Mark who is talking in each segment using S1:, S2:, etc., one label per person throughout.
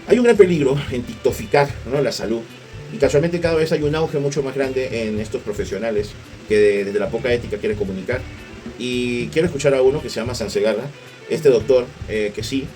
S1: Hay un gran peligro en tiktoficar, ¿no?, la salud, y casualmente cada vez hay un auge mucho más grande en estos profesionales que desde la poca ética quieren comunicar. Y quiero escuchar a uno que se llama Sansegarra, este doctor que sí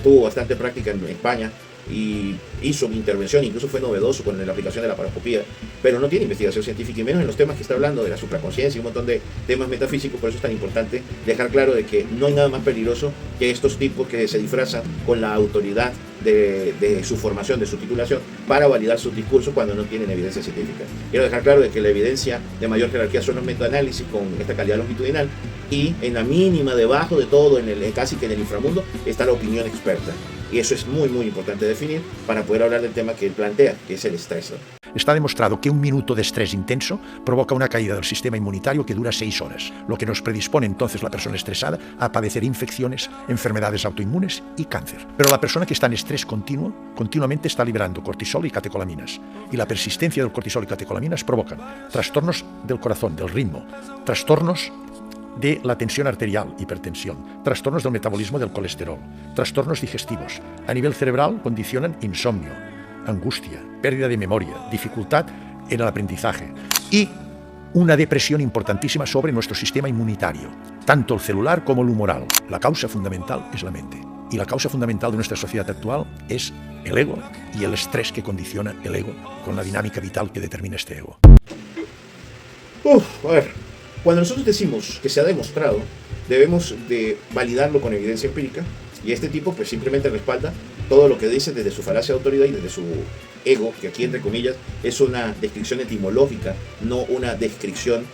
S1: tuvo bastante práctica en España y hizo una intervención, incluso fue novedoso con la aplicación de la paroscopía, pero no tiene investigación científica, y menos en los temas que está hablando de la supraconciencia y un montón de temas metafísicos. Por eso es tan importante dejar claro de que no hay nada más peligroso que estos tipos que se disfrazan con la autoridad de su formación, de su titulación, para validar sus discursos cuando no tienen evidencia científica. Quiero dejar claro de que la evidencia de mayor jerarquía son los metaanálisis con esta calidad longitudinal, y en la mínima, debajo de todo, casi que en el inframundo, está la opinión experta. Y eso es muy, muy importante definir para poder hablar del tema que él plantea, que es el estrés.
S2: Está demostrado que un minuto de estrés intenso provoca una caída del sistema inmunitario que dura 6 horas, lo que nos predispone entonces la persona estresada a padecer infecciones, enfermedades autoinmunes y cáncer. Pero la persona que está en estrés continuo, continuamente está liberando cortisol y catecolaminas, y la persistencia del cortisol y catecolaminas provocan trastornos del corazón, del ritmo, trastornos de la tensión arterial, hipertensión, trastornos del metabolismo del colesterol, trastornos digestivos. A nivel cerebral condicionan insomnio, angustia, pérdida de memoria, dificultad en el aprendizaje y una depresión importantísima sobre nuestro sistema inmunitario, tanto el celular como el humoral. La causa fundamental es la mente, y la causa fundamental de nuestra sociedad actual es el ego y el estrés que condiciona el ego con la dinámica vital que determina este ego.
S1: A ver, cuando nosotros decimos que se ha demostrado, debemos de validarlo con evidencia empírica, y este tipo pues simplemente respalda todo lo que dice desde su falacia de autoridad y desde su ego, que aquí entre comillas es una descripción etimológica, no una descripción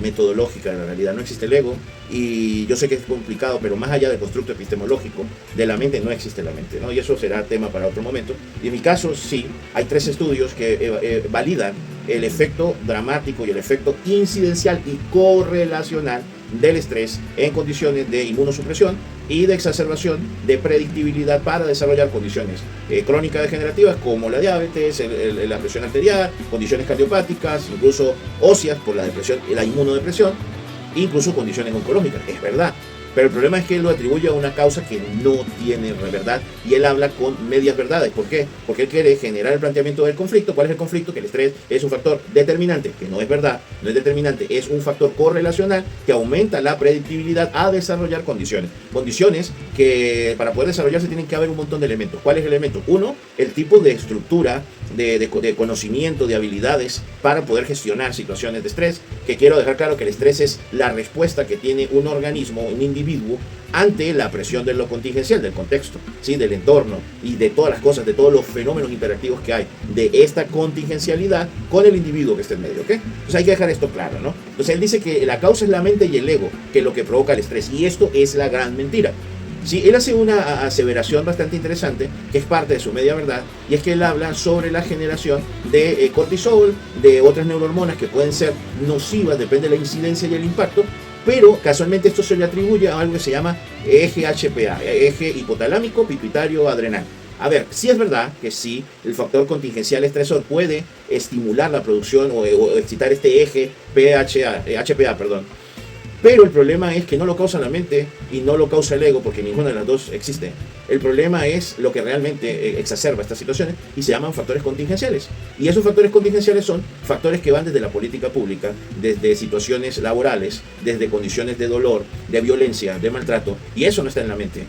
S1: metodológica de la realidad. No existe el ego, y yo sé que es complicado, pero más allá del constructo epistemológico de la mente no existe la mente, ¿no? Y eso será tema para otro momento. Y en mi caso sí, hay 3 estudios que validan el efecto dramático y el efecto incidencial y correlacional del estrés en condiciones de inmunosupresión y de exacerbación de predictibilidad para desarrollar condiciones crónicas degenerativas como la diabetes, la presión arterial, condiciones cardiopáticas, incluso óseas por la depresión, la inmunodepresión, incluso condiciones oncológicas. Es verdad, pero el problema es que él lo atribuye a una causa que no tiene verdad, y él habla con medias verdades. ¿Por qué? Porque él quiere generar el planteamiento del conflicto. ¿Cuál es el conflicto? Que el estrés es un factor determinante, que no es verdad, no es determinante, es un factor correlacional que aumenta la predictibilidad a desarrollar condiciones que para poder desarrollarse tienen que haber un montón de elementos. ¿Cuál es el elemento? Uno, el tipo de estructura de conocimiento, de habilidades para poder gestionar situaciones de estrés, que quiero dejar claro que el estrés es la respuesta que tiene un organismo, un individuo, ante la presión de lo contingencial, del contexto, ¿sí?, del entorno y de todas las cosas, de todos los fenómenos interactivos que hay de esta contingencialidad con el individuo que está en medio, ¿ok? Entonces hay que dejar esto claro, ¿no? Entonces él dice que la causa es la mente y el ego, que es lo que provoca el estrés, y esto es la gran mentira. Sí, él hace una aseveración bastante interesante, que es parte de su media verdad, y es que él habla sobre la generación de cortisol, de otras neurohormonas que pueden ser nocivas, depende de la incidencia y el impacto, pero casualmente esto se le atribuye a algo que se llama eje HPA, eje hipotalámico pituitario adrenal. A ver, sí es verdad que sí, el factor contingencial estresor puede estimular la producción o excitar este eje HPA, pero el problema es que no lo causa la mente y no lo causa el ego, porque ninguna de las dos existe. El problema es lo que realmente exacerba estas situaciones, y se llaman factores contingenciales. Y esos factores contingenciales son factores que van desde la política pública, desde situaciones laborales, desde condiciones de dolor, de violencia, de maltrato, y eso no está en la mente.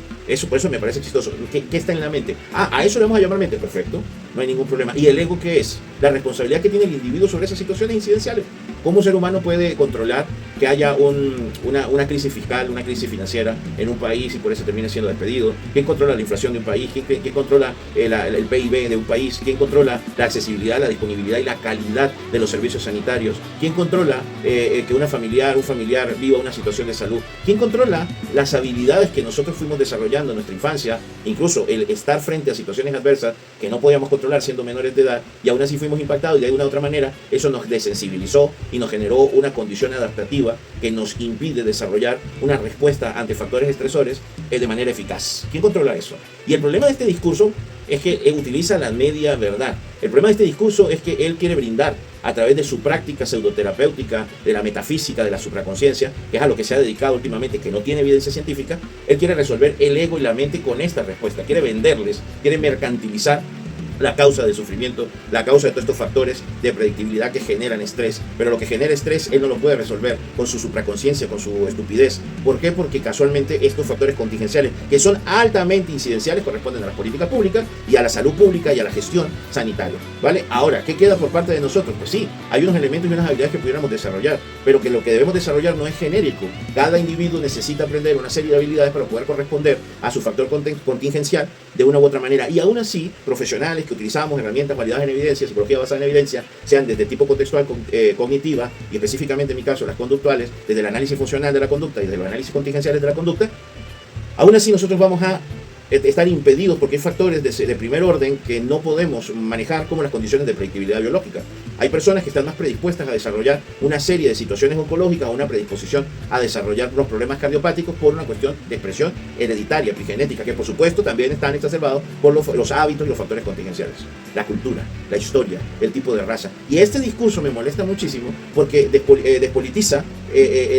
S1: Por eso me parece chistoso. ¿Qué está en la mente? A eso le vamos a llamar mente, perfecto, no hay ningún problema. ¿Y el ego qué es? La responsabilidad que tiene el individuo sobre esas situaciones incidenciales. ¿Cómo un ser humano puede controlar que haya una crisis fiscal, una crisis financiera en un país y por eso termina siendo despedido? ¿Quién controla la inflación de un país? ¿Quién controla el PIB de un país? ¿Quién controla la accesibilidad, la disponibilidad y la calidad de los servicios sanitarios? ¿Quién controla que un familiar viva una situación de salud? ¿Quién controla las habilidades que nosotros fuimos desarrollando en nuestra infancia? Incluso el estar frente a situaciones adversas que no podíamos controlar siendo menores de edad, y aún así fuimos impactados, y de alguna u otra manera eso nos desensibilizó y nos generó una condición adaptativa que nos impide desarrollar una respuesta ante factores estresores de manera eficaz. ¿Quién controla eso? Y el problema de este discurso es que utiliza la media verdad. El problema de este discurso es que él quiere brindar a través de su práctica pseudoterapéutica, de la metafísica, de la supraconsciencia, que es a lo que se ha dedicado últimamente, que no tiene evidencia científica. Él quiere resolver el ego y la mente con esta respuesta, quiere venderles, quiere mercantilizar la causa del sufrimiento, la causa de todos estos factores de predictibilidad que generan estrés. Pero lo que genera estrés, él no lo puede resolver con su supraconsciencia, con su estupidez. ¿Por qué? Porque casualmente estos factores contingenciales, que son altamente incidenciales, corresponden a la política pública y a la salud pública y a la gestión sanitaria, ¿vale? Ahora, ¿qué queda por parte de nosotros? Pues sí, hay unos elementos y unas habilidades que pudiéramos desarrollar, pero que lo que debemos desarrollar no es genérico. Cada individuo necesita aprender una serie de habilidades para poder corresponder a su factor contingencial de una u otra manera. Y aún así, profesionales que utilizamos herramientas validadas en evidencia, psicología basada en evidencia, sean desde tipo contextual, cognitiva y específicamente en mi caso las conductuales, desde el análisis funcional de la conducta y desde los análisis contingenciales de la conducta, aún así nosotros vamos a estar impedidos porque hay factores de primer orden que no podemos manejar, como las condiciones de predictibilidad biológica. Hay personas que están más predispuestas a desarrollar una serie de situaciones oncológicas o una predisposición a desarrollar los problemas cardiopáticos por una cuestión de expresión hereditaria, epigenética, que por supuesto también están exacerbados por los hábitos y los factores contingenciales. La cultura, la historia, el tipo de raza. Y este discurso me molesta muchísimo porque despolitiza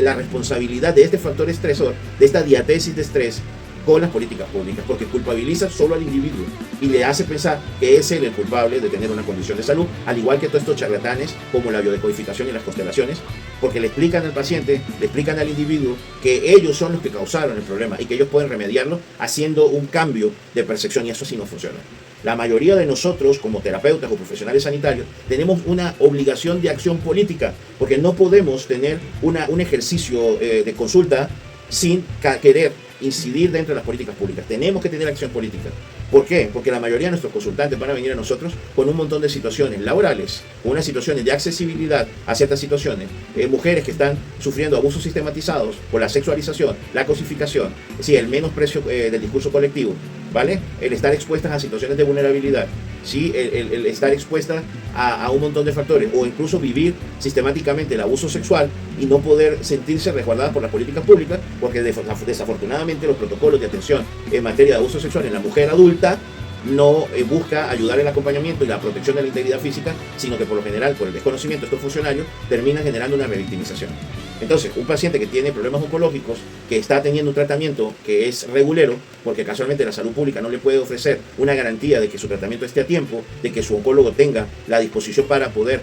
S1: la responsabilidad de este factor estresor, de esta diatesis de estrés, con las políticas públicas, porque culpabiliza solo al individuo y le hace pensar que es él el culpable de tener una condición de salud, al igual que todos estos charlatanes como la biodecodificación y las constelaciones, porque le explican al paciente, le explican al individuo que ellos son los que causaron el problema y que ellos pueden remediarlo haciendo un cambio de percepción, y eso sí no funciona. La mayoría de nosotros, como terapeutas o profesionales sanitarios, tenemos una obligación de acción política, porque no podemos tener un ejercicio de consulta sin querer incidir dentro de las políticas públicas. Tenemos que tener acción política. ¿Por qué? Porque la mayoría de nuestros consultantes van a venir a nosotros con un montón de situaciones laborales, con unas situaciones de accesibilidad a ciertas situaciones, mujeres que están sufriendo abusos sistematizados por la sexualización, la cosificación, es decir, el menosprecio del discurso colectivo, ¿vale? El estar expuestas a situaciones de vulnerabilidad, ¿sí? El estar expuestas a un montón de factores, o incluso vivir sistemáticamente el abuso sexual y no poder sentirse resguardadas por las políticas públicas, porque desafortunadamente los protocolos de atención en materia de abuso sexual en la mujer adulta no busca ayudar en el acompañamiento y la protección de la integridad física, sino que por lo general, por el desconocimiento de estos funcionarios, terminan generando una revictimización. Entonces, un paciente que tiene problemas oncológicos, que está teniendo un tratamiento que es regulero, porque casualmente la salud pública no le puede ofrecer una garantía de que su tratamiento esté a tiempo, de que su oncólogo tenga la disposición para poder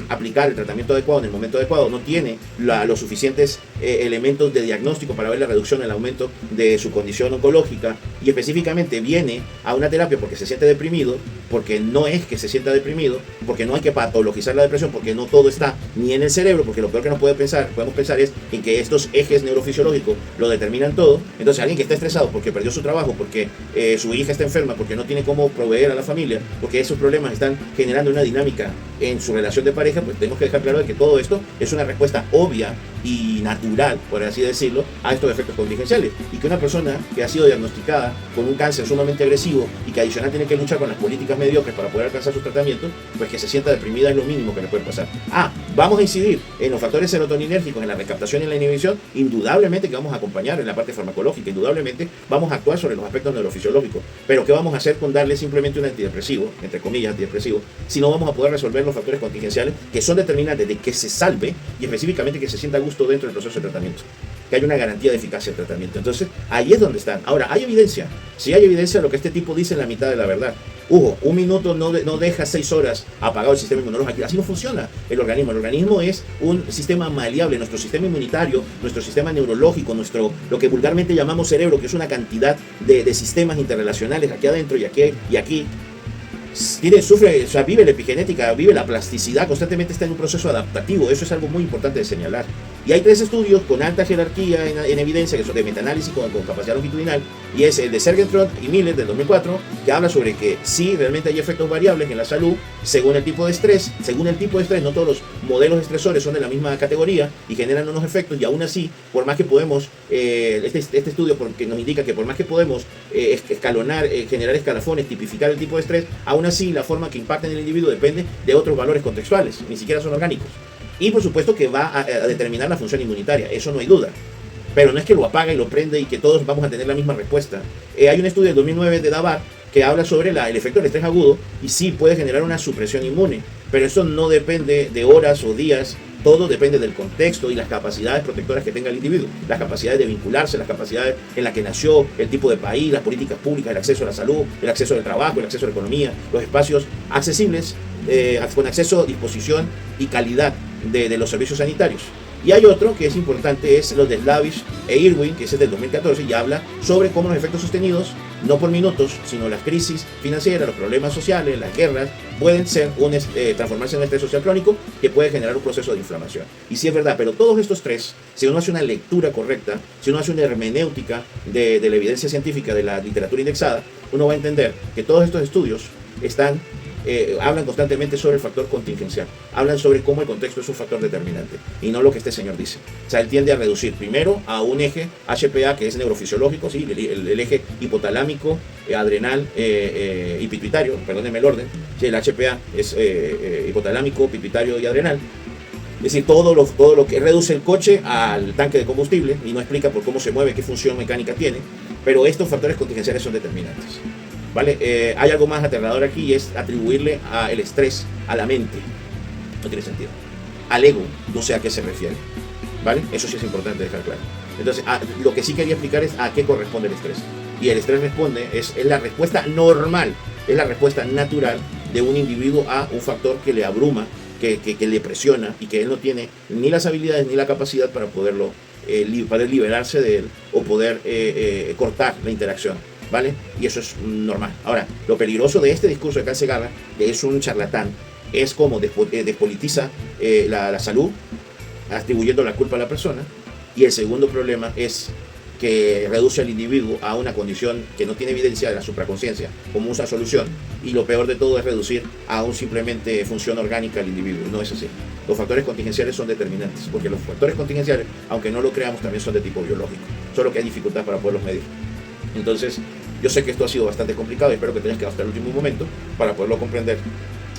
S1: aplicar el tratamiento adecuado en el momento adecuado, no tiene los suficientes elementos de diagnóstico para ver la reducción, el aumento de su condición oncológica, y específicamente viene a una terapia porque se siente deprimido, porque no es que se sienta deprimido, porque no hay que patologizar la depresión, porque no todo está ni en el cerebro, porque lo peor que podemos pensar es en que estos ejes neurofisiológicos lo determinan todo. Entonces alguien que está estresado porque perdió su trabajo, porque su hija está enferma, porque no tiene cómo proveer a la familia, porque esos problemas están generando una dinámica en su relación de pareja, pues tenemos que dejar claro de que todo esto es una respuesta obvia y natural, por así decirlo, a estos efectos contingenciales, y que una persona que ha sido diagnosticada con un cáncer sumamente agresivo y que adicional tiene que luchar con las políticas mediocres para poder alcanzar sus tratamientos, pues que se sienta deprimida es lo mínimo que le puede pasar. Vamos a incidir en los factores serotoninérgicos, en la recaptación y en la inhibición, indudablemente que vamos a acompañar en la parte farmacológica, indudablemente vamos a actuar sobre los aspectos neurofisiológicos, pero ¿qué vamos a hacer con darle simplemente un antidepresivo, entre comillas antidepresivo, si no vamos a poder resolver los factores contingenciales que son determinantes de que se salve y específicamente que se sienta a gusto dentro del proceso de tratamiento, que haya una garantía de eficacia del tratamiento? Entonces, ahí es donde están. Ahora, hay evidencia, sí hay evidencia de lo que este tipo dice en la mitad de la verdad. Hugo, un minuto no deja 6 horas apagado el sistema inmunológico. Así no funciona el organismo. El organismo es un sistema maleable. Nuestro sistema inmunitario, nuestro sistema neurológico, lo que vulgarmente llamamos cerebro, que es una cantidad de sistemas interrelacionales aquí adentro y aquí, sufre, o sea, vive la epigenética, vive la plasticidad, constantemente está en un proceso adaptativo. Eso es algo muy importante de señalar. Y hay 3 estudios con alta jerarquía en evidencia, que son de metaanálisis con capacidad longitudinal, y es el de Sergentrod y Miller del 2004, que habla sobre que sí, realmente hay efectos variables en la salud según el tipo de estrés. Según el tipo de estrés, no todos los modelos estresores son de la misma categoría y generan unos efectos, y aún así, por más que podemos, este estudio porque nos indica que por más que podemos escalonar, generar escalafones, tipificar el tipo de estrés, aún así la forma que impacta en el individuo depende de otros valores contextuales, ni siquiera son orgánicos. Y por supuesto que va a determinar la función inmunitaria, eso no hay duda. Pero no es que lo apaga y lo prende y que todos vamos a tener la misma respuesta. Hay un estudio del 2009 de Davar que habla sobre el efecto del estrés agudo y sí puede generar una supresión inmune, pero eso no depende de horas o días, todo depende del contexto y las capacidades protectoras que tenga el individuo, las capacidades de vincularse, las capacidades en las que nació, el tipo de país, las políticas públicas, el acceso a la salud, el acceso al trabajo, el acceso a la economía, los espacios accesibles, con acceso, disposición y calidad de los servicios sanitarios. Y hay otro que es importante, es los de Slavish e Irwin, que es del 2014, y habla sobre cómo los efectos sostenidos, no por minutos, sino las crisis financieras, los problemas sociales, las guerras, pueden ser transformarse en un estrés social crónico que puede generar un proceso de inflamación. Y sí es verdad, pero todos estos tres, si uno hace una lectura correcta, si uno hace una hermenéutica de la evidencia científica, de la literatura indexada, uno va a entender que todos estos estudios hablan constantemente sobre el factor contingencial, hablan sobre cómo el contexto es un factor determinante y no lo que este señor dice. O sea, él tiende a reducir primero a un eje HPA que es neurofisiológico, ¿sí? el eje hipotalámico, adrenal y pituitario, perdónenme el orden, ¿sí? El HPA es hipotalámico, pituitario y adrenal. Es decir, todo lo que reduce el coche al tanque de combustible y no explica por cómo se mueve, qué función mecánica tiene, pero estos factores contingenciales son determinantes. ¿Vale? Hay algo más aterrador aquí y es atribuirle el estrés a la mente. No tiene sentido. Al ego, no sé a qué se refiere. ¿Vale? Eso sí es importante dejar claro. Entonces, lo que sí quería explicar es a qué corresponde el estrés. Y el estrés es la respuesta normal, es la respuesta natural de un individuo a un factor que le abruma, que le presiona y que él no tiene ni las habilidades ni la capacidad para poder liberarse de él o poder cortar la interacción. ¿Vale? Y eso es normal. Ahora, lo peligroso de este discurso de Khan Segarra, que es un charlatán, es como despolitiza la salud, atribuyendo la culpa a la persona. Y el segundo problema es que reduce al individuo a una condición que no tiene evidencia de la supraconsciencia como una solución. Y lo peor de todo es reducir a un simplemente función orgánica al individuo. No es así. Los factores contingenciales son determinantes, porque los factores contingenciales, aunque no lo creamos, también son de tipo biológico. Solo que hay dificultad para poderlos medir. Entonces, yo sé que esto ha sido bastante complicado y espero que tengas que hasta el último momento para poderlo comprender,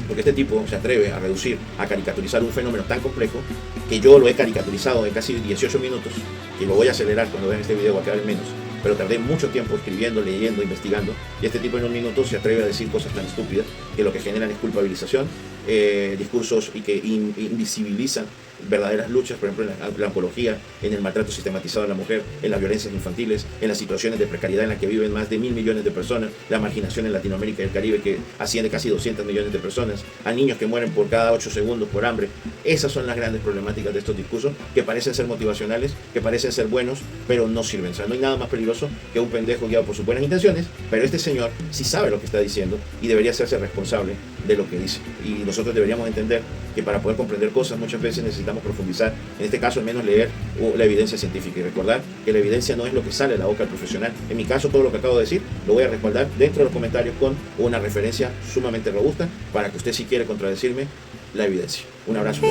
S1: porque este tipo se atreve a reducir, a caricaturizar un fenómeno tan complejo que yo lo he caricaturizado en casi 18 minutos, y lo voy a acelerar cuando vean este video, va a quedar en menos, pero tardé mucho tiempo escribiendo, leyendo, investigando, y este tipo en un minuto se atreve a decir cosas tan estúpidas que lo que generan es culpabilización, discursos y que invisibilizan verdaderas luchas, por ejemplo en la oncología, en el maltrato sistematizado a la mujer, en las violencias infantiles, en las situaciones de precariedad en las que viven más de 1.000 millones de personas, la marginación en Latinoamérica y el Caribe que asciende casi 200 millones de personas, a niños que mueren por cada 8 segundos por hambre. Esas son las grandes problemáticas de estos discursos que parecen ser motivacionales, que parecen ser buenos, pero no sirven. O sea, no hay nada más peligroso que un pendejo guiado por sus buenas intenciones, pero este señor sí sabe lo que está diciendo y debería hacerse responsable de lo que dice. Y nosotros deberíamos entender que para poder comprender cosas muchas veces necesitamos profundizar, en este caso al menos leer la evidencia científica y recordar que la evidencia no es lo que sale de la boca del profesional. En mi caso, todo lo que acabo de decir lo voy a respaldar dentro de los comentarios con una referencia sumamente robusta para que usted, si quiere contradecirme, la evidencia. Un abrazo.